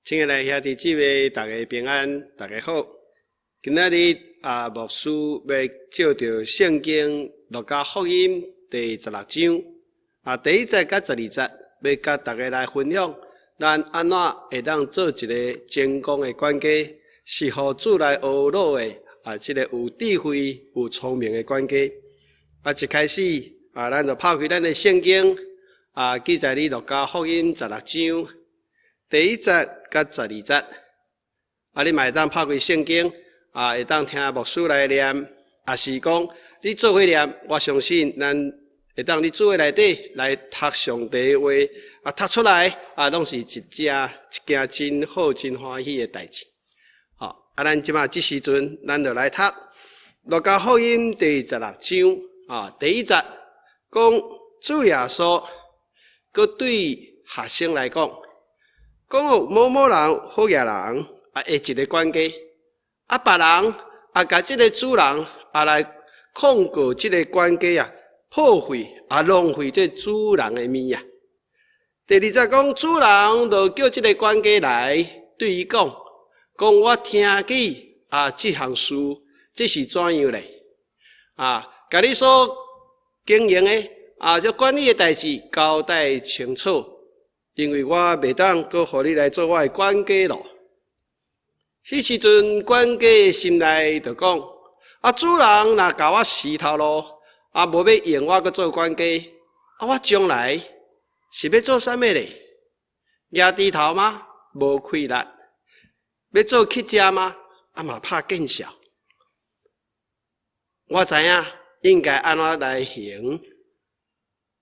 亲爱的兄弟姊妹，大家平安，大家好。今仔日牧师要照着圣经路加福音第16章第1节到12节，要甲大家来分享，咱安怎会当做一个成功的管家，是互主来学老的这个有智慧、有聪明的管家。一开始咱就拍开咱的圣经记载伫路加福音16章。第1节到12节，你嘛会当拍开圣经，会当听牧师来念，也是讲你做伙念，我相信咱会当你做伙内底来读上帝的话，读出来拢是一件真好、真欢喜的代志。咱即马即时阵，咱就来读路加福音第16章第1节，讲主耶稣佮对学生来讲。讲有某某人好野人下一个管家，别人甲这个主人来控告这个管家破坏浪费这主人的面啊。第2节讲主人就叫这个管家来对伊讲我听见这项事这是怎样嘞？甲你所经营的这管理的代志交代清楚。因为我袂当搁互你来做我的管家咯。迄时阵管家心内就讲：主人若甲我死头咯，无要用我搁做管家，我将来是要做啥物咧？压低头吗？无气力。要做乞食吗？嘛怕见笑。我知影应该安怎来行，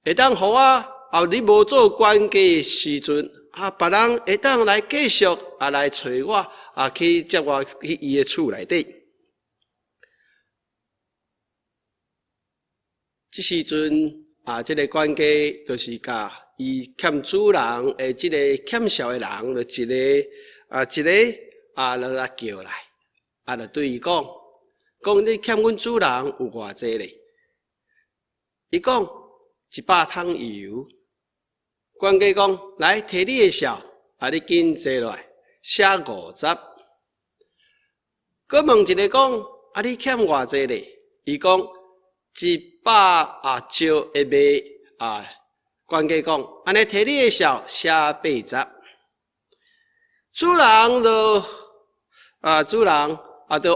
会当互我。你无做管家的时阵，别人会当来继续来找我，去接我去伊的厝内底。这时阵这个管家就是甲伊欠主人的这个欠孝的人，就一个就来叫来，就对伊讲你欠阮主人有偌济咧？伊讲100桶油。管家讲：来，摕你的孝，你紧坐落来，写50。佮问一个讲：你欠偌济咧？伊讲100招一卖。管家讲：安尼摕你的孝，写80。主人就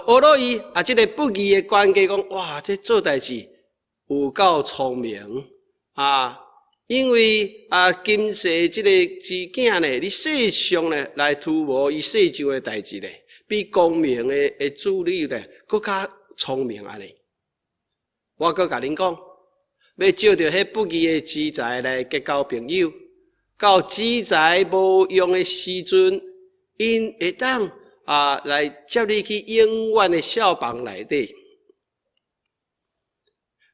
学到伊这个不义的管家讲：哇，这做代志有够聪明因为今世这个之囝呢，你世上呢来图谋伊世上的代志呢，比光明的主理呢更加聪明尼。我阁甲恁讲，要照着迄不义的资财来结交朋友，到资财无用的时阵，因会当来接你去永远的笑房内底。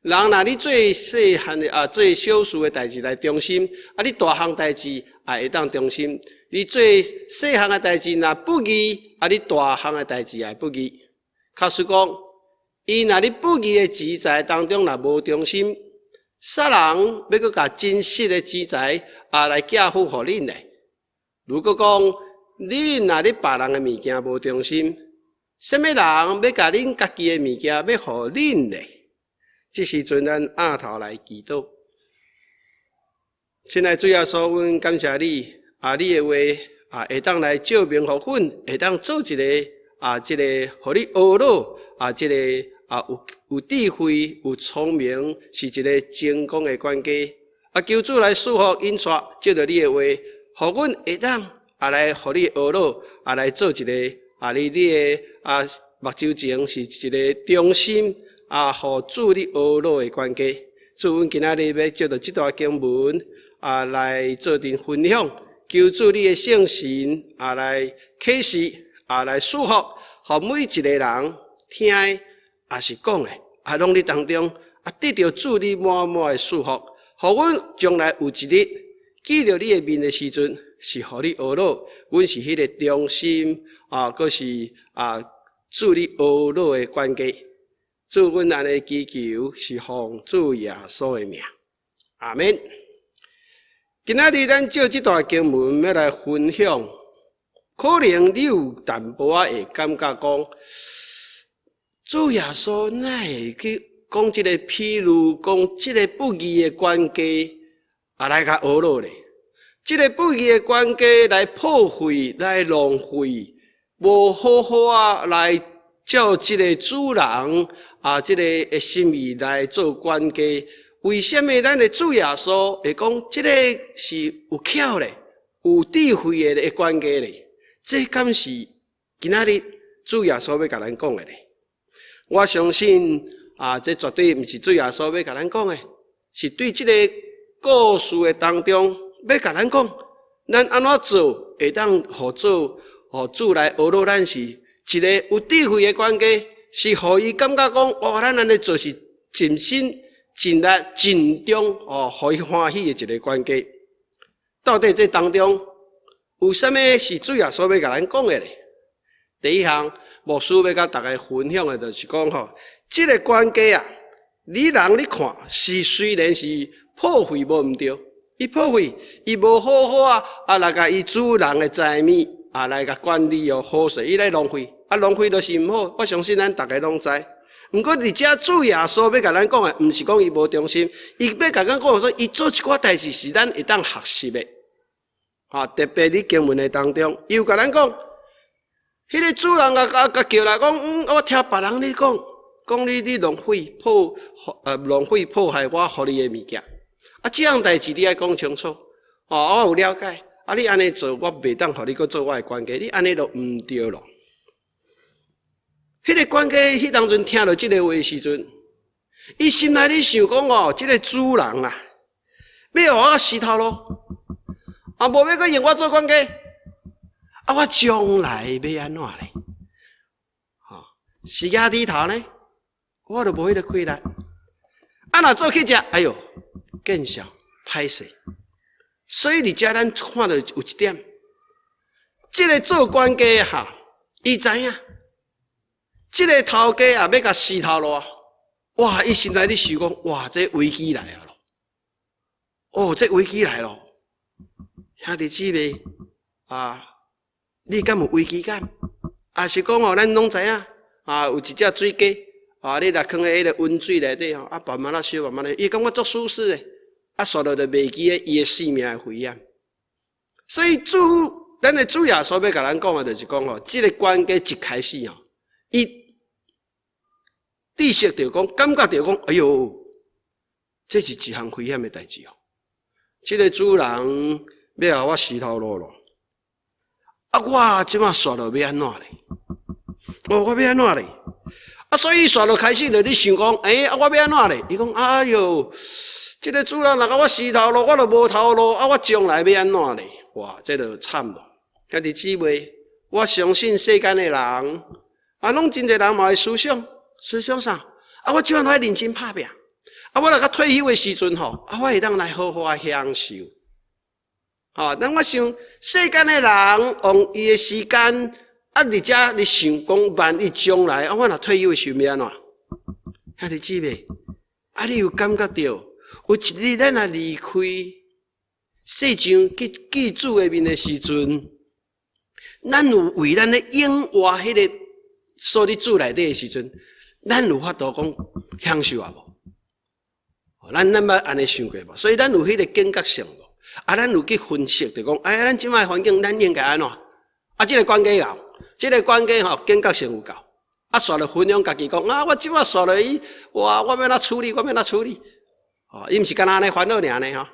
人若你最细汉的最小事的代志来中心，你大项代志会当中心。你最细项的代志若不义，你大项的代志也不义。假使讲，若你不义的资财当中若无中心，杀人要搁甲真实的资财来寄付互恁咧。如果讲恁若你别人的物件无中心，什么人要甲恁家己的物件要互恁咧？这时阵，咱仰头来祈祷。亲爱的主耶稣，阮感谢你你的话会当来照明互阮，会当做一个这个互你学老这个有智慧、有聪明，是一个成功的管家。求主来赐福引刷，照着你的话，互阮会当来互你学老来做一个你的目睭前是一个忠心。互主你学老的管家，主阮今仔日要照着这段经文来做阵分享，求主你的圣神来启示来赐福，互每一个人听的是讲的拢伫当中得到主你满满的赐福，互阮将来有一日见到你的面的时阵，是互你学老，阮是迄个忠心阁是主你学老的管家。主阮安尼祈求，是奉主耶稣的名，阿们。今仔日咱照这段经文要来分享，可能你有淡薄仔会感觉讲，主耶稣哪会去讲即个譬如讲即个不义的关系来甲学落咧？即个不义的关系来破坏、来浪费，无好好啊来照即个主人即个心意来做关系。为什么咱的主耶稣会讲即个是有巧咧、有智慧的关系咧？这敢是今仔日主耶稣要甲咱讲的咧？我相信这绝对毋是主耶稣要甲咱讲的，是对即个故事的当中要甲咱讲，咱安怎做会当互主来学到咱是一个有智慧的关系，是互伊感觉讲咱安尼做是尽心、尽力、尽忠互伊欢喜的一个关系。到底这当中有啥物是主耶稣要甲咱讲的咧？第一项，牧师要甲大家分享的，就是讲这个关系你人你看是虽然是破坏无毋对，伊破坏，伊无好好来甲伊主人的财物来甲管理好势，伊来浪费，浪费就是毋好。我相信咱大家拢知。毋过伫遮主耶稣要甲咱讲的，毋是讲伊无忠心，伊要甲咱讲说，伊做一寡代志是咱会当学习的。特别伫经文的当中，伊有甲咱讲，迄个主人甲叫来讲，我听别人咧讲你浪费破害我互你的物件。这样代志你爱讲清楚。我有了解。你安尼做，我袂当互你搁做我的关系，你安尼就毋对咯。迄个关系，迄当阵听到即个话的时阵，伊心内咧想讲即个主人要互我死头路，无要搁用我做关系，我将来要安怎咧？时间低头呢，我就无迄个气力。若做去食，哎哟，见笑歹势。所以伫遮咱看到有一点，即个做关系伊知影，即个头家要甲死头路，哇！伊心内咧想讲，哇，这危机来啊咯！这危机来咯！兄弟姊妹你敢有危机感？是讲咱拢知影有一只水鸡你若放喺迄个温水内底慢慢烧，慢慢伊感觉足舒适诶。煞落就袂记伊的性命的危险。所以咱的主耶稣要甲咱讲的，就是讲这个关系一开始伊意识到讲，感觉到讲，哎哟，这是一项危险的代志这个主人要互我死头路咯。我即马煞落要安怎咧？我要安怎咧？所以煞落开始就咧想讲，我要安怎咧？伊讲，哎哟。这个主人若甲我死头路，我就无头路我将来要安怎咧？哇，这就惨咯！兄弟姊妹，我相信世间的人拢真侪人嘛会思想啥？我即摆都爱认真打拼。我若甲退休的时阵我会当来好好享受。但我想世间的人用伊的时间伫遮咧想讲，万一将来我若退休的时候要安怎？兄弟姊妹，你有感觉到？有一日咱离开世上记主的面的时阵，咱有为咱咧永活迄个所伫主内底的时阵，咱有法度讲享受无？咱捌安尼想过无？所以咱有迄个警觉性无？咱有去分析就讲，咱即摆环境咱应该安怎？这个关系有，这个关系警觉性有够。煞了分享家己讲，我即摆煞了伊，我要哪处理？伊毋是干那安尼烦恼尔呢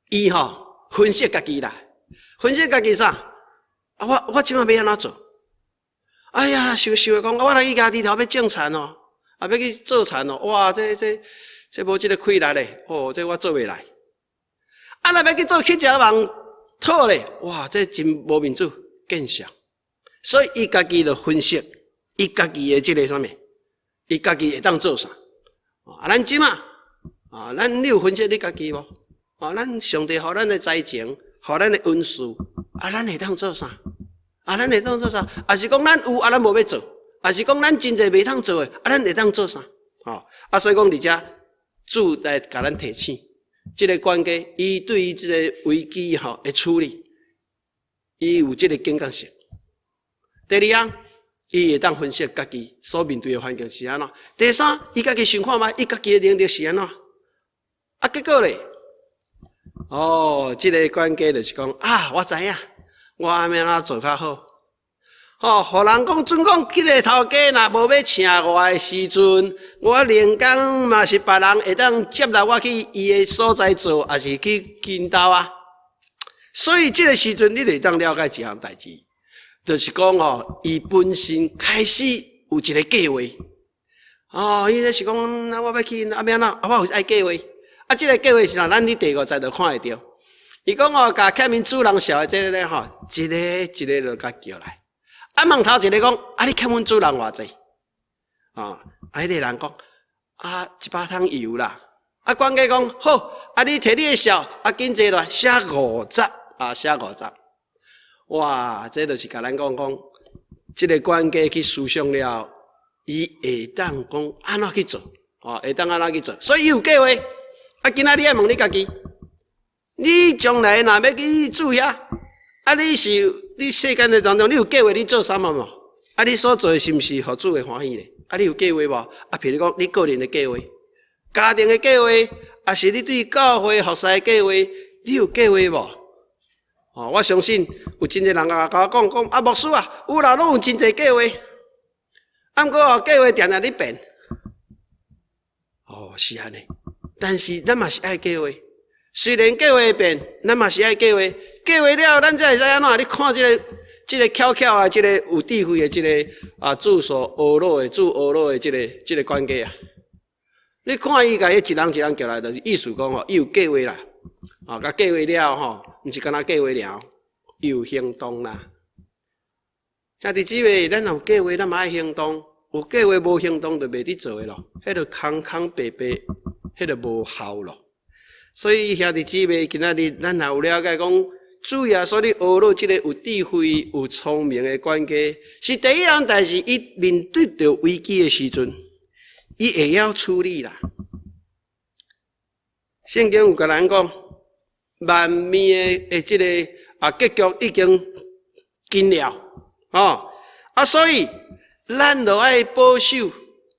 伊分析家己啦，分析家己啥？我即摆要安怎做？哎呀，想讲，我来去家己头要种田要去做田哇，这无这个气力咧，这我做袂来。若要去做乞食人讨咧，哇，这真无面子，见笑。所以伊家己就分析，伊家己的这个啥物，伊家己会当做啥？咱即马。你有分析你家己无？咱上帝予咱的财情，予咱的恩赐，咱会当做啥？咱会当做啥？是讲咱有咱无要做？是讲咱真侪袂当做的？咱会当做啥？所以讲伫遮主来甲咱提醒，这个关系，伊对于这个危机的处理，伊有即个警觉性。第二项，伊会当分析家己所面对的环境是安怎。第三，伊家己想看觅，伊家己的能力是安怎。啊，结果咧，即个关键就是讲我知影，我安怎做较好。互人讲准讲，迄个头家若无要请我的时阵，我连工嘛是别人会当接来我去伊的所在做，还是去见到啊。所以即个时阵，你会当了解一项代志，就是讲伊本身开始有一个计划。伊就是讲，我要去安怎我有爱计划。即个计划是啥？咱伫第5节就看会到。伊讲甲客民主人小的这个咧一个一个就甲叫来。问头一个讲，你欠阮主人偌济？迄个人讲，100桶油啦。管家讲，好，你摕你的小，紧坐落写50，写50。哇，这就是甲咱讲，这个管家去思想了，伊会当讲安怎去做，会当安怎去做。所以伊有计划。今仔日爱问你家己，你将来若要去住遐，你世间的当中，你有计划你做啥物无？你所做的是毋是互主会欢喜咧？你有计划无？譬如讲你个人的计划、家庭的计划，还是你对教会服侍的计划，你有计划无？我相信有真侪人甲我讲，牧师有啦，拢有真侪计划，过计划定定咧变。是安尼。但是咱嘛是爱计划，虽然计划会变，咱嘛是爱计划。计划了，咱才会知安怎？你看这个巧巧这个有智慧的这个住所学老的这个管家你看伊甲伊一人一人叫来，就是意思讲伊有计划啦。甲计划了毋是干那计划了，伊有行动啦。兄弟姊妹，咱有计划，咱嘛爱行动。有计划无行动，就袂得做的咯。迄就空白白。迄个无效咯，所以兄弟姊妹，今仔日咱也有了解讲，主耶稣你学了这个有智慧、有聪明的管家，是第一样代志。伊面对着危机的时阵，伊会晓处理啦。圣经有甲咱讲，万灭的这个结局已经近了所以咱就爱保守、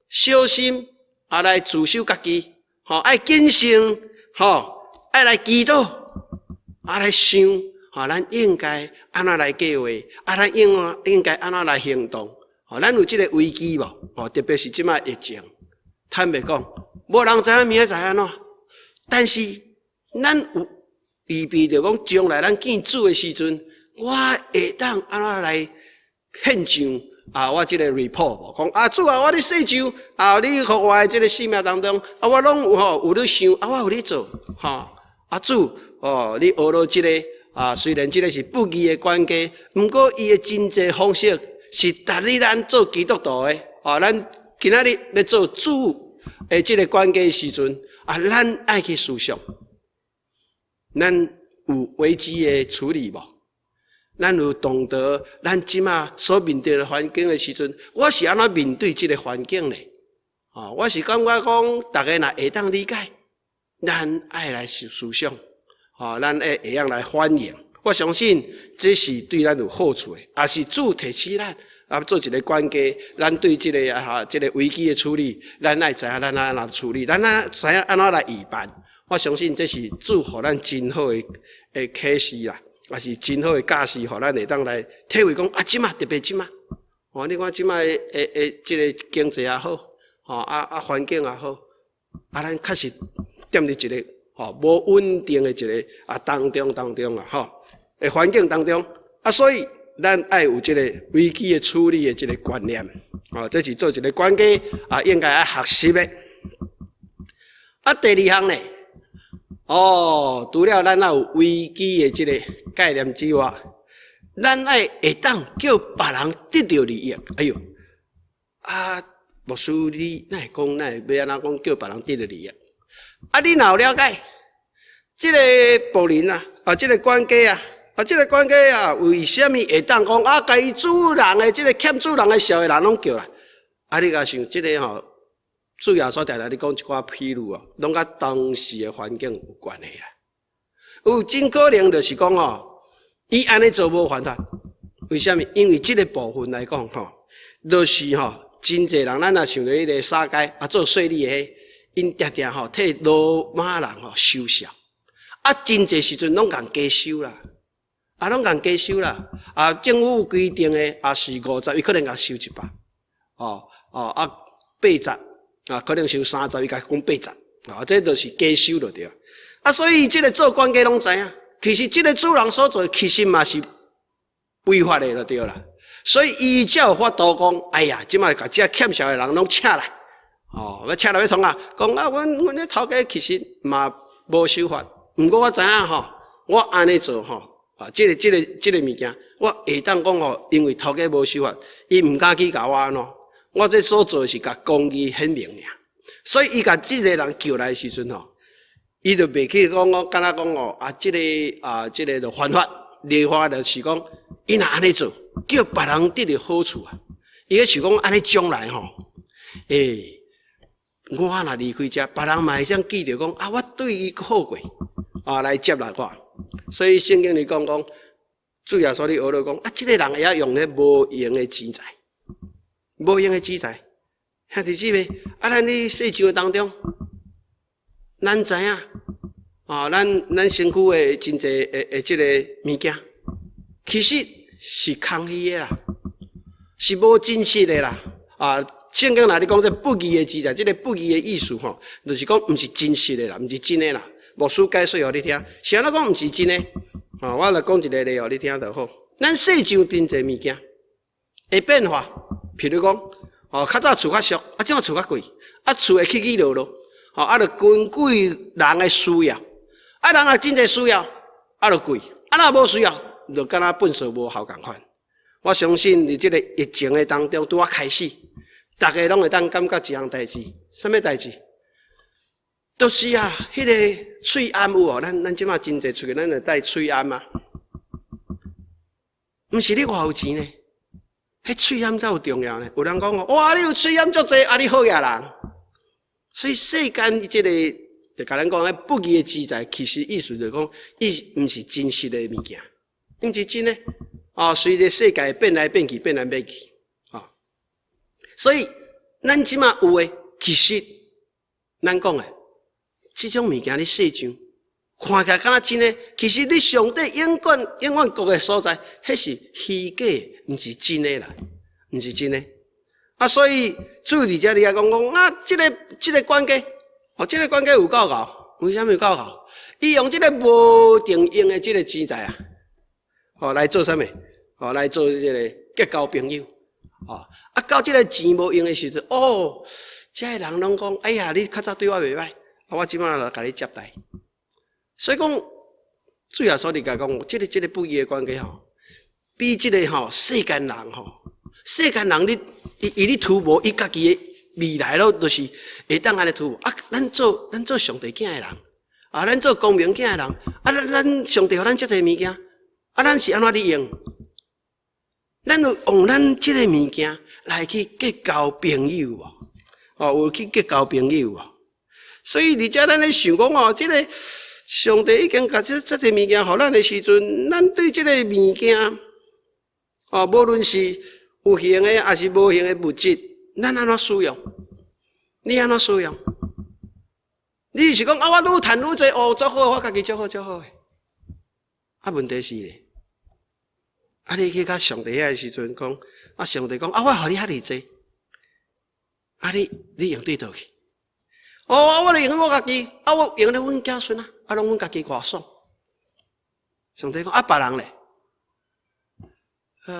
小心来自守家己。爱谨慎，爱来祈祷，来想，咱应该安怎来计划，咱应该安怎来行动。咱有这个危机无？特别是即摆疫情，坦白讲，无人知影明仔载安怎。但是咱有预备着讲，将来咱见主的时阵，我会当安怎来献上。我这个 report 讲主我咧世上你互我的这个生命当中我拢有咧想我有咧做主你学了这个虽然这个是不义的管家，不过伊的真济方式是达你咱做基督徒的咱今仔日要做主的这个管家的时阵咱爱去思想，咱有危机的处理无？咱有懂得，咱即马所面对的环境的时阵，我是安怎面对这个环境呢？我是感觉讲，大家若会当理解，咱爱来思想，咱会晓来反映。我相信这是对咱有好处的，也是主提起咱做一个管家，咱对这个危机的处理，咱爱知影咱安怎处理，咱知影安怎来预办。我相信这是主予咱真好的启示啦。也是真好的教示，互咱会当来体会讲即马特别即马，你看即马这个经济也好，环境也好，咱确实踮伫一个无稳定的一个当中环境当中所以咱爱有这个危机的处理的这个观念，这是做一个管家应该爱学习的。第二项呢？除了咱有危机的这个概念之外，咱爱会当叫别人得到利益。牧师你哪会讲哪会要安怎讲叫别人得到利益？你若有了解这个仆人这个管家这个管家为什么会当讲甲伊主人的这个欠主人的小的人拢叫来？你甲想这个主要所定定你讲一寡披露拢甲当时的环境有关系啦。有真可能就是讲伊安尼做无犯法，为什么？因为这个部分来讲，就是真侪人，咱若想到迄个沙街做税吏的，因常常替罗马人收效，真侪时阵拢共加收啦，拢共加收啦，政府规定的是50，伊可能共收100，80可能收30，伊甲讲80，这就是加收就对。所以这个做官家拢知影，其实这个主人所做，其实嘛是违法的就对啦。所以伊才有法度讲，哎呀，即摆甲这欠销的人拢请来，要请来要创啊？讲阮迄头家其实嘛无守法，毋过我知影我安尼做这个物件，我会当讲因为头家无守法，伊毋敢去甲我安怎，我这所做是甲公义显明尔。所以伊甲这个人叫来的时阵伊就袂去讲敢若讲这个就犯法，立法就是讲，伊若安尼做。叫别人得到好处啊！伊个想讲安尼将来我若离开遮，别人嘛会这样记着讲我对伊好过来接纳我。所以圣经里讲主耶稣你学了讲这个人会晓用咧无用的钱财，无用的钱财。兄弟姊妹咱伫世上当中，咱知影咱身躯的真济的这个物件，其实是空虚的啦，是无真实的啦。圣经哪里讲这不义的钱财？这个不义的意思就是讲毋是真实的啦，毋是真的啦。牧师解说互你听，是安怎讲毋是真的？我来讲一个例互你听就好。咱世上真济物件会变化，譬如讲较早厝较俗，即摆厝较贵，厝会起起落落，就根据人的需要，人若真济需要，就贵；若无需要，就敢若本数无效共款。我相信伫这个疫情的当中，拄开始，大家拢会当感觉一项代志，什么代志？就是迄个喙安有咱即马真济出去，咱会戴喙安嘛？毋是你偌有钱呢？迄喙安才有重要呢。有人讲哇，你有喙安足济，你好野人。所以世间这个就甲咱讲，不义的钱财，其实意思就是讲，伊毋是真实的物件。毋是真诶，随着世界变来变去，变来变去，所以咱即马有诶，其实咱讲诶，即种物件你世上看起来敢若真诶，其实你上帝永远国诶所在，迄是虚假，毋是真诶啦，毋是真诶。所以主伫遮里讲，即个管家，即个管家有够高，为虾米有够高？伊用即个无定用诶即个钱财来做啥物？来做这个结交朋友。到这个钱无用的时阵，这个人拢讲，哎呀，你较早对我袂歹，我即摆就甲你接待。所以讲，主要所伫甲讲，这个不义的关系比这个世间人世间人你图无伊家己的未来咯，就是会当安尼图。咱做上帝囝的人，咱做光明囝的人，咱上帝互咱遮济物件。咱是安怎利用？咱有用咱这个物件来去结交朋友有去结交朋友所以伫遮咱咧想讲这个上帝已经甲这个物件互咱的时阵，咱对这个物件无论是有形的还是无形的物质，咱安怎使用？你安怎使用？你是讲我愈赚愈多足好，我家己足好诶。问题是咧。你去甲上帝遐的时阵讲，上帝讲我互你遐尼济，你用对倒去？我就用我家己，我用咧阮子孙拢阮家己外爽。上帝讲别人咧，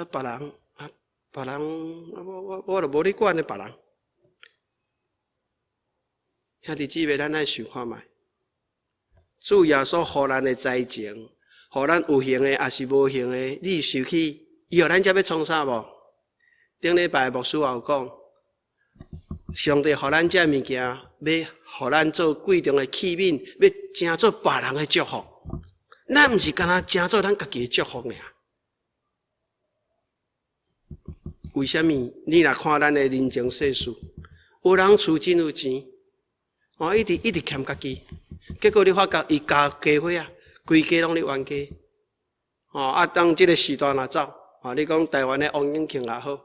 别人我就无咧管咧别人。兄弟姊妹，咱来想看觅，主耶稣互咱的财情。互咱有形的，还是无形的，你收起，以后咱才要创啥无？顶礼拜牧师也有讲，上帝互咱这物件，要互咱做贵重的器皿，要成做别人的祝福。咱毋是干那成做咱家己的祝福尔。为什么？你若看咱的人情世事，有人厝真有钱，一直欠家己，结果你发觉伊家伙规家拢咧冤家，当这个时代若走，你讲台湾的王永庆也好，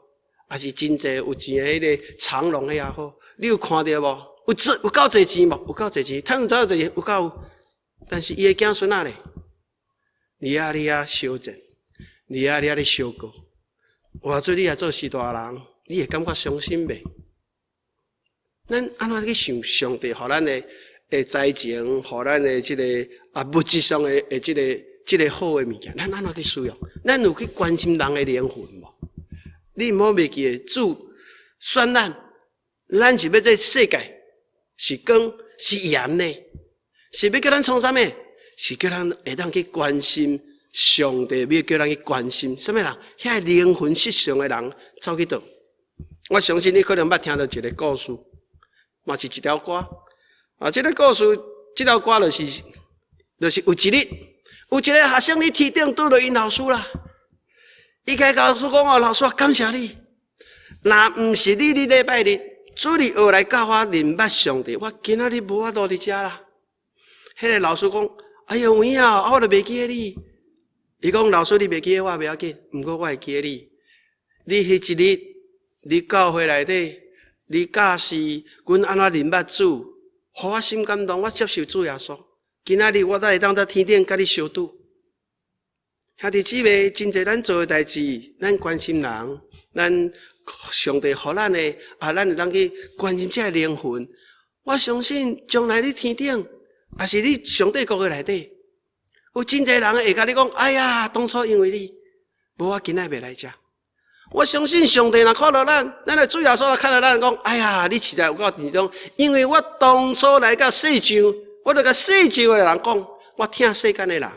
还是真济有钱的迄个长隆的也好，你有看到无？有够侪钱无？有够侪钱，趁早侪有够，但是伊的子孙仔咧，你修正，你咧修过，换做你也做时代人，你会感觉伤心袂？咱安怎去想上帝，互咱的财情，互咱的这个物质上的这个好的物件，咱安怎去使用？咱有去关心人的灵魂无？你毋好忘记，主选咱是要这世界是光是盐呢，是要叫咱创啥物？是叫咱会当去关心上帝，要叫咱去关心什么人？遐灵魂失常的人走去倒？我相信你可能捌听到一个故事，嘛是一条歌。这个故事，这条歌就是有一日，有一个学生伫天顶拄到因老师啦。伊甲老师讲：“老师，感谢你。若毋是你礼拜日主日学来教我认捌上帝，我今仔日无法度伫遮啦。”迄个老师讲：“哎呦，有影我都袂记得你。”伊讲：“老师，你袂记得我袂要紧，毋过我会记得你。你迄一日，你教会内底，你教示阮安怎认捌主，互我心感动，我接受主耶稣。今仔日我才会当在天顶甲你相拄。”兄弟姊妹，真侪咱做诶代志，咱关心人，咱上帝互咱诶咱会当去关心这灵魂。我相信将来你天顶，也是你上帝国诶内底，有真侪人会甲你讲：“哎呀，当初因为你，无我今仔袂来遮。”我相信上帝若看到咱诶主耶稣若看到咱讲：“哎呀，你实在有够严重，因为我当初来到世上，我就甲世上诶人讲，我听世间诶人。”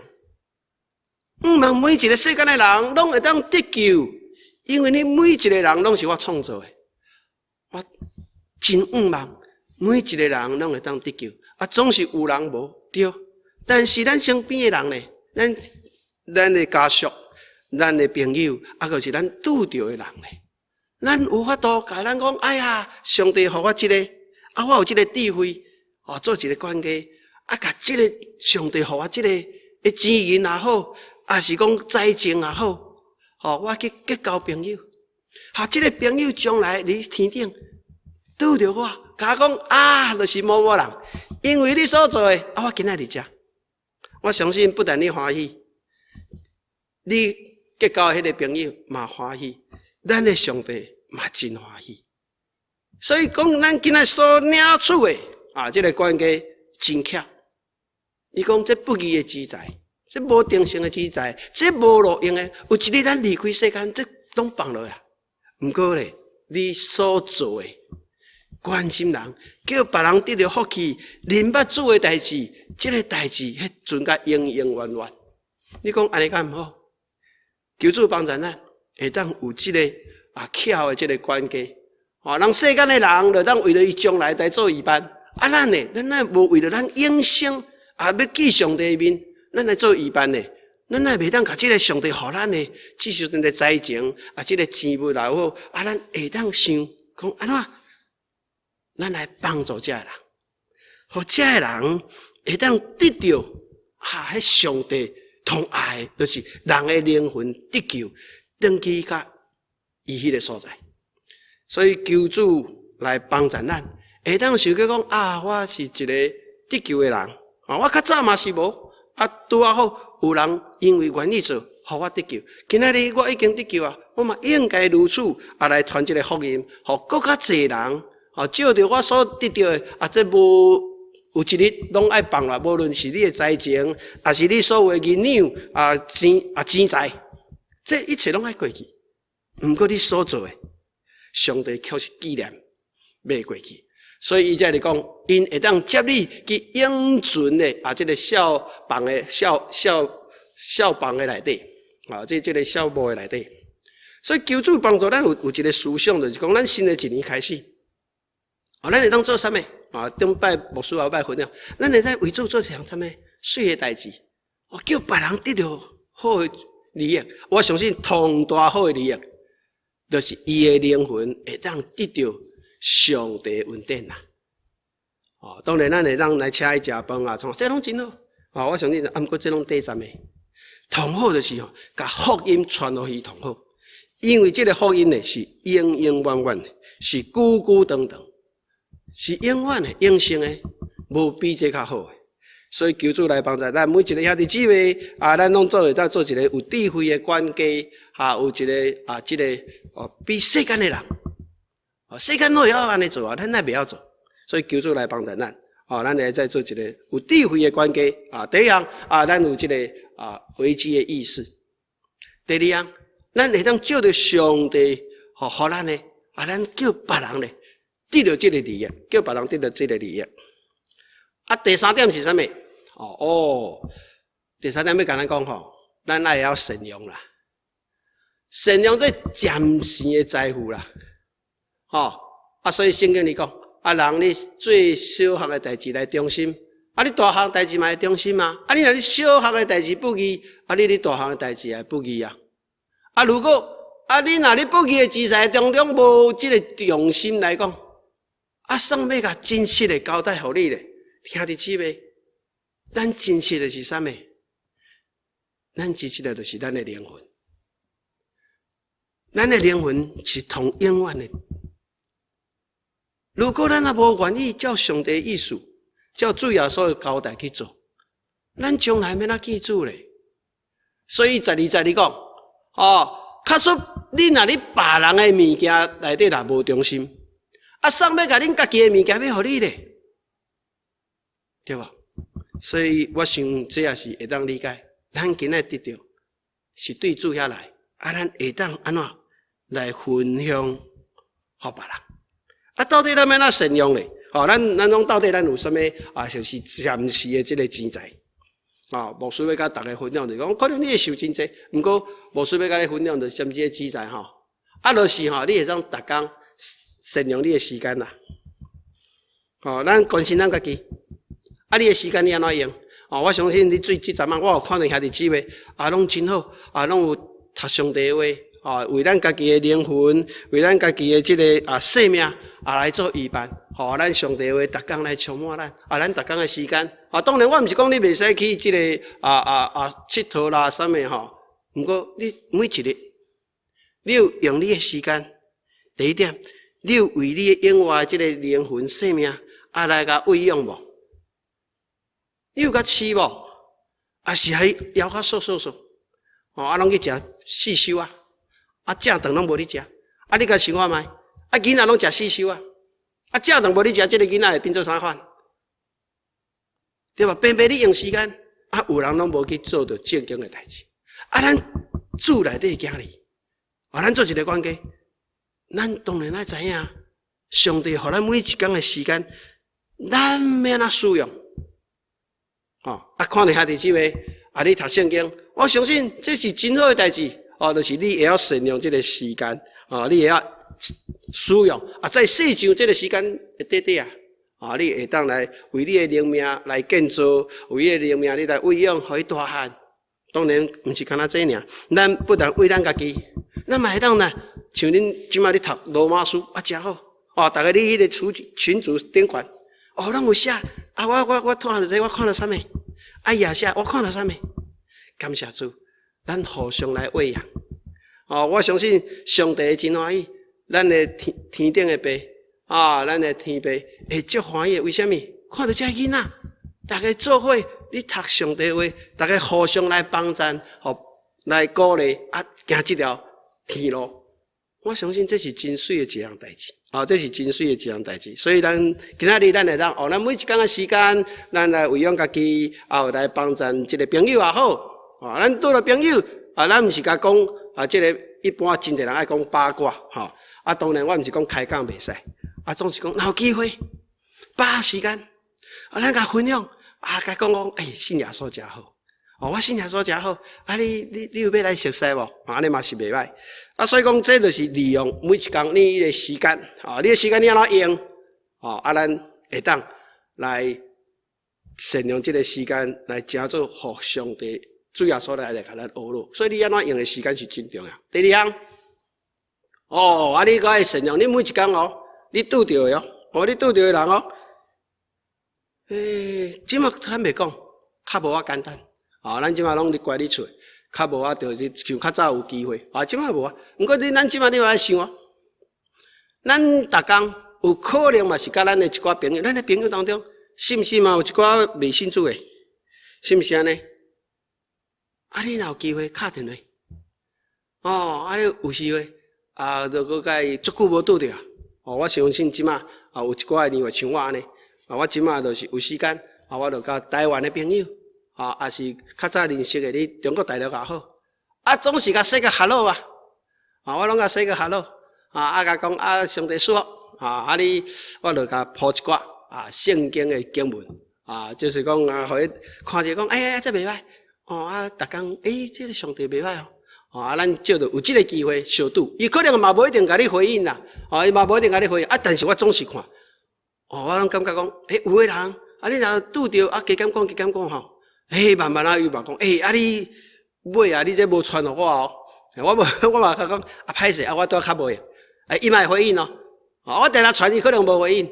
望每一个世间的人拢会当得救，因为你每一个人拢是我创造的。我真望每一个人拢会当得救，总是有人无对，但是咱身边的人呢，咱的家属、咱的朋友，就是咱拄着的人呢，咱有法度甲咱讲：“哎呀，上帝互我这个，我有这个智慧，做一个管家，甲这个上帝互我这个钱银也好。”也是讲财情也好，我去结交朋友，这个朋友将来伫天顶拄着我，甲我讲就是某某人，因为你所做的，我今仔日遮，我相信不但你欢喜，你结交迄个朋友嘛欢喜，咱的上帝嘛真欢喜。所以讲，咱今仔所领取的这个关系真巧。伊讲这不义的之财。这无定性的之财，这无路用的，有一日咱离开世间，这拢放落啊。毋过咧，你所做的关心人，叫别人得到福气，认捌主的代志，这个代志迄阵甲永永远远。你讲安尼敢毋好？求主帮助咱，会当有这个巧的这个关系，让世间的人就当为了伊将来来做预办。咱呢，咱若无为了咱永生要见上帝面。咱来做预办呢，咱也袂当甲这个上帝互咱的，至少咱的财情这个钱物也好，咱会当想讲安怎，咱来帮助这个人，互这个人会当得到迄上帝同爱，就是人的灵魂得救，登去甲伊迄个所在。所以求主来帮助咱，会当想讲我是一个得救的人，我较早嘛是无。拄好有人因为愿意做，互我得救。今仔日我已经得救啊，我嘛应该如此来传这个福音，互更较侪人照着我所得到的这无有一日拢爱放啦。无论是你的财情，还是你所有的银两钱财，这一切拢爱过去。毋过你所做的，上帝却是纪念袂过去。所以伊才来讲，因会当接你去永存的这个小房的小房的内底这个小墓的内底。所以求主帮助咱有一个思想，就是讲咱新的一年开始，咱会当做啥物顶摆牧师后摆分享，咱会使为主做啥物水的代志，叫别人得到好的利益。我相信同大好的利益，就是伊的灵魂会当得到上帝恩典啦，当然咱会当来请伊食饭这拢真好，我相信，毋过这拢短暂的。同好就是吼，甲福音传落去同好，因为这个福音呢是永永远远的，是久久长长，是永远的、永生的，无比这较好的。所以求主来帮助咱每一个兄弟姊妹啊，咱拢做会当做一个有智慧的管家，有一个这个比世间的人，世间都要安尼做啊，咱也袂晓做。所以求主来帮助咱，咱来再做一个有智慧的管家第一样咱有这个危机的意识。第二样，咱会当照着上帝互咱呢咱叫别人呢得到这个利益，叫别人得到这个利益。第三点是啥物？第三点要甲咱讲咱也要善良啦。善良这暂时的财富啦，所以圣经里讲，人你最小项的代志来忠心，你大项代志嘛会忠心嘛？你若你小项的代志不义，你大项的代志也不义啊。如果你若你不义的志在当中无这个用心来讲，算要甲真实的交代互你咧，兄弟姊妹，咱真实的是啥物？咱真实的就是咱的灵魂，咱的灵魂是同永远的。如果咱也无愿意照上帝的意思，照主耶稣的交代去做，咱将来要哪记住咧？所以12节你讲，假说你若你别人的物件内底若无忠心，送要甲恁家己的物件要互你咧，对吧？所以我想这也是会当理解，咱今仔得到是对主遐来，咱会当安怎来分享互别人。到底咱要哪善良咧？咱讲到底咱有啥物就是暂时的这个钱财牧师要甲大家分享就讲，可能你会受真济，不过牧师要甲你分享就甚至个钱财就是你会当逐工善用你的时间啦。咱关心咱家己，你的时间你安怎用？我相信你最这阵我有看到兄弟姊妹拢真好拢有读上帝的话为咱家己的灵魂，为咱家己的这个生命来做预办，咱上帝的话逐工来充满咱咱逐工的时间当然我毋是讲你袂使去这个佚佗啦啥物不过你每一日你有用你的时间，第一点，你有为你的永活这个灵魂生命来甲喂养无？你有甲饲无？是还枵较瘦拢去食四修正顿拢无你食你甲想看觅囡仔拢食四修正顿无你食，这个囡仔会变做啥款？对吧？偏偏你用时间有人拢无去做到正经的代志咱主内底行哩咱做一个管家，咱当然要知影上帝互咱每一天的时间，咱要哪使用看到兄弟姊妹你读圣经，我相信这是真好的代志就是你会晓善用这个时间你会晓使用在世上这个时间短你会当来为你的灵命来建造，为你的灵命你来喂养，互伊大汉。当然毋是干那这尔，咱不但为咱家己，咱嘛会当呢，像恁即摆咧读罗马书真好大家你迄个群组顶悬拢有写我看到这我看到啥物也写我看到啥物，感谢主，咱互相来喂养我相信上帝真欢喜，咱的天顶的爸咱的天父会足欢喜。为什么？看到这囡仔，大家做伙你读上帝话，大家互相来帮衬，来鼓励行这条天路。我相信这是真水的一样代志这是真水的一样代志。所以咱今仔日咱会当咱每一天的时间，咱来喂养家己来帮衬这个朋友也好咱做了朋友咱毋是甲讲这个一般真侪人爱讲八卦当然我毋是讲开讲袂使总是讲若有机会把握时间咱甲分享甲讲信耶稣真好我信耶稣真好你有要来熟悉无安尼嘛是袂歹所以讲这就是利用每一天你的时间你的时间你安怎用咱会当来善用这个时间来真做互上帝主耶稣来甲咱学路，所以你安怎用的时间是真重要。第二项你搁爱善用你每一天你拄到的你拄到的人即马坦白讲较无简单咱即马拢伫乖你厝较无啊，就是像较早有机会，即摆无啊。毋过咱即摆你爱想啊，咱逐工有可能嘛是甲咱的一寡朋友，咱的朋友当中，是毋是嘛有一寡未信主的，是毋是安尼？啊，你若有机会敲电话，啊，你有时会就佮甲伊足久无拄着，我相信即摆有一寡年会像我安尼，我即摆就是有时间，我就甲台湾的朋友，也是较早认识的你中国大陆也好，总是甲说个 hello 我拢甲说个 hello，甲讲上帝祝福，你我就甲铺一寡圣经的经文，就是讲互伊看者讲，这袂歹，逐工这个上帝袂歹咱借着有即个机会相拄，伊可能嘛无一定甲你回应啦，伊嘛无一定甲你回应，但是我总是看，我拢感觉讲，有个人，你若拄着加减讲吼，慢慢伊嘛讲，你尾你这无传互我我嘛甲讲，歹势我拄较无用，伊嘛会回应我定定传伊可能无回应，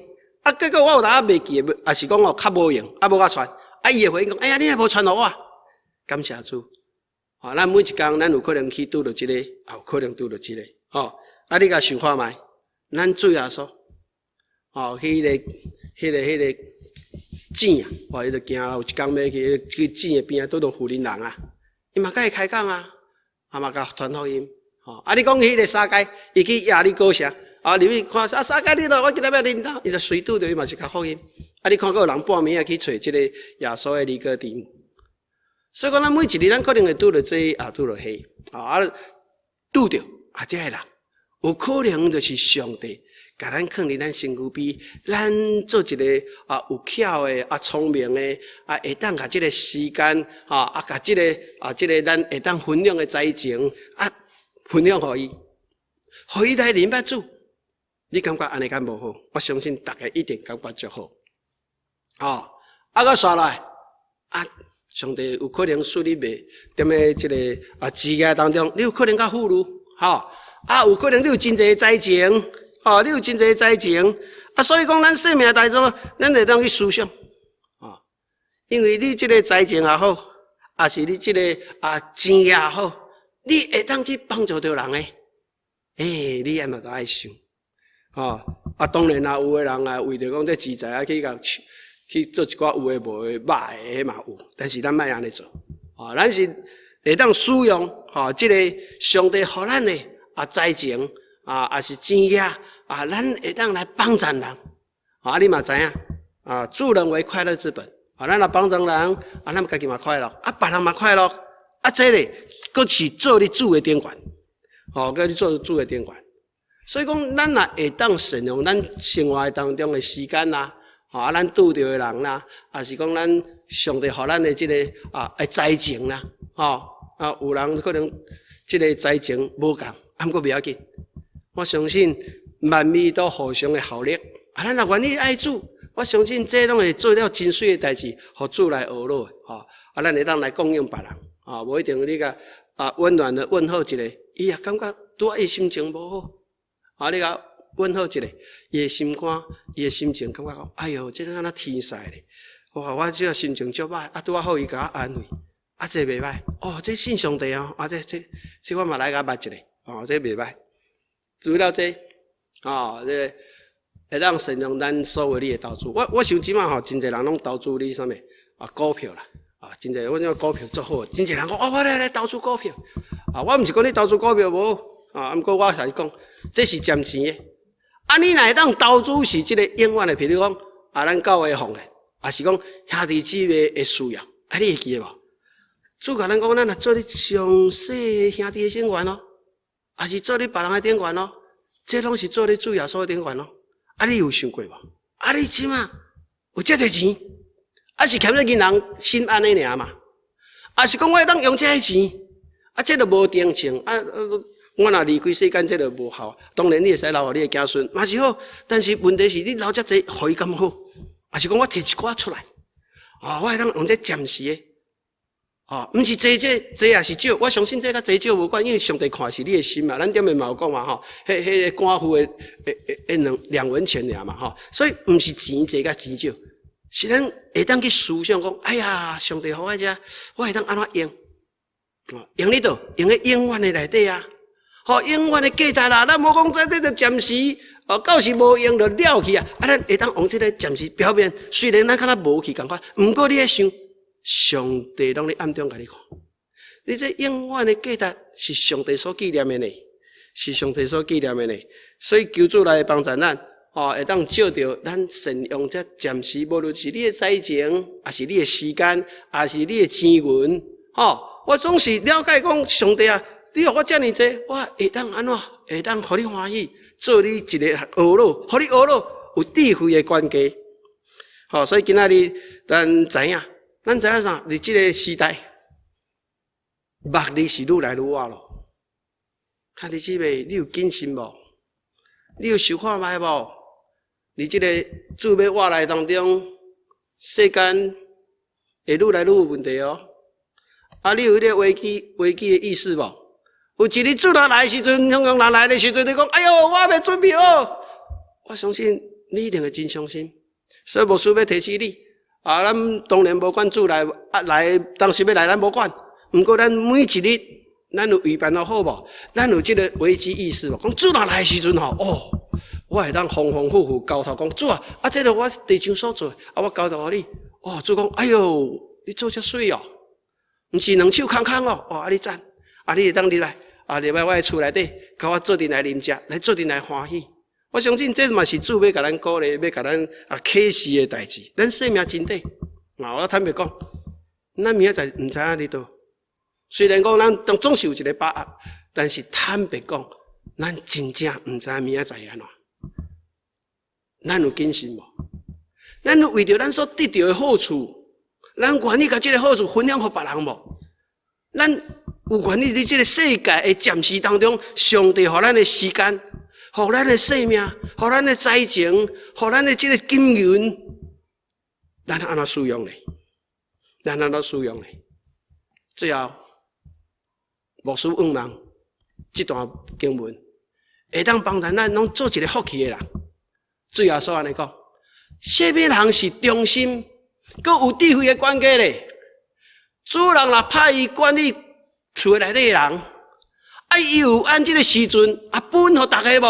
结果我有当袂记，也是讲较无用，无甲传，伊会回应讲，你若无传互我，感谢主。咱每一工，咱有可能去拄到即个，也有可能拄到即个。你甲想看觅，咱主耶稣，迄个井伊就行有一工要去井的边拄到富人人伊嘛甲伊开讲嘛甲传福音。你讲迄个沙街，伊去亚里高城，入去看沙街你我今日要啉伊就随拄着伊嘛是甲福音。你看有人半暝去找即个耶稣的尼哥底母。所以讲，咱每一日咱可能会拄着这拄着迄，拄着这个人，有可能就是上帝，甲咱放伫咱身躯边，咱做一个有巧的聪明的会当甲即个时间甲即个咱会当分享的才情分享互伊来明白主。你感觉安尼敢无好？我相信大家一定感觉足好。个刷来上帝有可能使你袂踮咧即个职业当中，你有可能较富裕，有可能你有真侪才情，你有真侪才情，所以讲咱生命当中，咱会当去思想，因为你即个才情也好，也是你即个钱也好，你会当去帮助到人诶，你也嘛都爱想，当然有的人为着讲这钱财去做一寡有诶无诶歹诶嘛有，但是咱莫安尼做，咱是会当使用即个上帝互咱诶才情也是钱业咱会当来帮助人，你嘛知影助人为快乐之本，咱若帮助人咱家己嘛快乐，别人嘛快乐，这个佫是做你主诶典范，佫你做主诶典范，所以讲咱若会当善用咱生活当中诶时间咱拄着的人也是讲咱上帝互咱的即个才情有人可能即个才情无共，毋过袂要紧。我相信万物都互相的效力，咱若愿意爱主，我相信这拢会做了真水的代志，互主来学乐咱会当来供应别人无一定你甲温暖的问候一下，伊也感觉拄伊心情无好你甲问候一下，伊的心肝，伊的心情感觉讲，哎哟，这敢若天使咧！哇，我这个心情足歹，拄好伊甲我安慰，这袂歹。这信上帝这我嘛来甲捌一下，这袂歹。除了这，这会当善用咱所有你的投资。我想即马真侪人拢投资你啥物股票啦，真侪我这股票足好，真侪人讲，我来投资股票，我毋是讲你投资股票无毋过我是讲，这是占钱的。你若会当投资是即个永远的，譬如讲咱教会奉的，也是讲兄弟姊妹的需要，你会记得无？主甲咱讲，咱若做你上细兄弟的典范也是做你别人的典范这拢是做你主耶稣的典范你有想过无？你即马有遮侪钱，是欠了银行心安尼尔嘛？是讲我会当用这些钱，这就无定性我若离开世间，这就无效。当然，你会使留互你的子孙，嘛是好。但是问题是你留遮济，互伊敢好？还是讲我摕一寡出来？我会当用这暂时的。毋是济也是少。我相信这甲济少无关，因为上帝看是你的心嘛。咱顶面嘛有讲嘛迄个官府的两文钱尔嘛所以毋是钱济甲钱少，是咱会当去思想讲，哎呀，上帝互我遮，我会当安怎用？用咧倒，用咧永远的内底啊。永远的价值啦，咱无讲在这个暂时，到时无用就了去啊。咱会当往这个暂时表面，虽然咱看他无去共款，不过你咧想，上帝拢咧暗中甲你看，你这永远的价值是上帝所纪念的呢，是上帝所纪念的呢。所以求主来帮助咱，会当照着咱善用这暂时，无论是你的财情，还是你的时间，还是你的钱源，我总是了解讲上帝啊。你互我遮尔济，我会当安怎？会当互你欢喜，做你一个学老，互你学老有智慧的管家。所以今仔日咱知影啥？伫即个时代，目力是愈来愈晚咯。看你姊妹，你有谨慎无？你有想看卖无？伫即个自要活来当中，世间会愈来愈有问题哦。你有迄个危机的意识无？有一日主人来的时阵，向人来的时阵，你讲，哎哟，我未准备好。我相信你一定会真伤心，所以牧师要提醒你，咱当然无管主来来，当时要来咱无管，不过咱每一日，咱有预备好无？咱有这个危机意识无？讲主人来的时阵我会当风风火火交头讲主啊，这个我地上所做，我交头给你。主讲，哎哟，你做遮水哦，不是两手空空哦，你赞。你会当入来，入来我的厝内底，甲我做阵来啉食，来做阵来欢喜。我相信这嘛是主要甲咱鼓励，要甲咱启示的代志。咱生命真短，我坦白讲，咱明仔载唔知影伫倒。虽然讲咱总是有一个把握，但是坦白讲，咱真正唔知明仔载安怎。咱有谨慎无？咱有为着咱所得到的好处，咱愿意甲这个好处分享给别人无？咱有愿意伫这个世界的暂时当中，上帝予咱的时间，予咱的生命，予咱的财情，予咱的这个金源，咱安怎使用呢？咱安怎使用呢？最后，牧师愿望这段经文，会当帮助咱拢做一个福气的人。最后所安尼讲，什么人是忠心、佮有智慧的管家咧？主人若派伊管理厝内底的人，伊有按这个时阵分互大家无？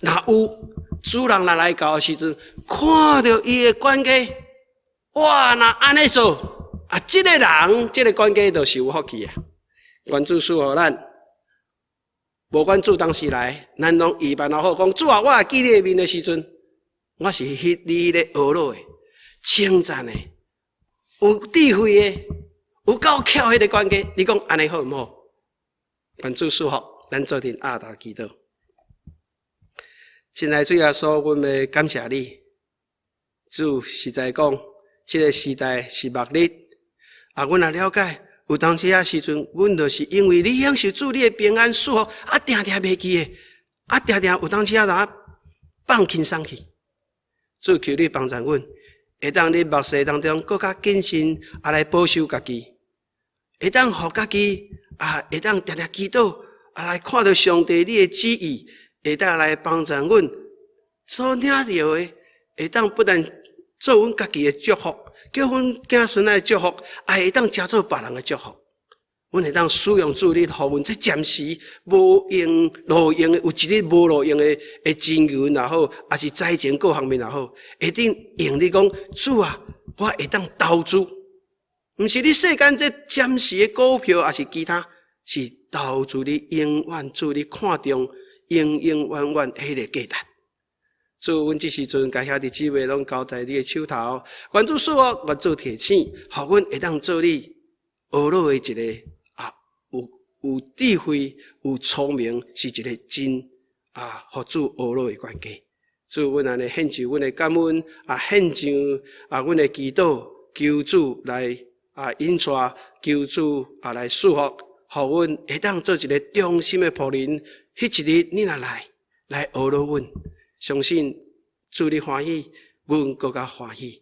若有主人若来到的时阵，看到伊的管家，哇！若安尼做，这个人，这个管家就是有福气啊！愿主赐予咱，无管主当时来，咱拢预备好讲主啊！我记你的面的时阵，我是你迄个学老的、称赞的、有智慧的、有够巧迄个管家。你讲安尼好唔好？愿主赐福，咱做阵阿达祈祷。亲爱主耶稣，阮要感谢你。主实在讲，这个时代是末日，阮也了解。有当时时阵，阮就是因为你享受主你的平安祝福，定定袂记的，定定有当时放轻松去。主求你帮助阮，会当伫末世当中更加谨慎，来保守家己，会当互家己会当定定祈祷，来看到上帝你的旨意，会当来帮助阮所领到的，会当不但做阮家己的祝福。叫阮子孙仔的祝福，也会当加做别人的祝福。阮会当使用主你，互阮这暂时无用路用的，有一日无路用的金源也好，还是财前各方面也好，会当用你讲主啊，我会当投资，毋是你世间这暂时的股票，还是其他，是投资你永远主你看重永永远远迄个价值。主，阮这时阵甲兄弟姊妹拢交在你的手头，愿主赐我，愿主提醒，互阮会当做你学老的一个有智慧、有聪明，是一个真互主学老的关键。主，阮安尼献上阮的感恩，献上阮的祈祷，求主来引带，求主来赐福，互阮会当做一个忠心的仆人。迄一日你若来学老阮。相信主你欢喜，阮更加欢喜。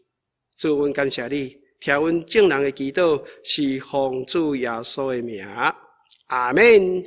主，阮感谢你，听阮众人的祈祷，是奉主耶稣的名，阿门。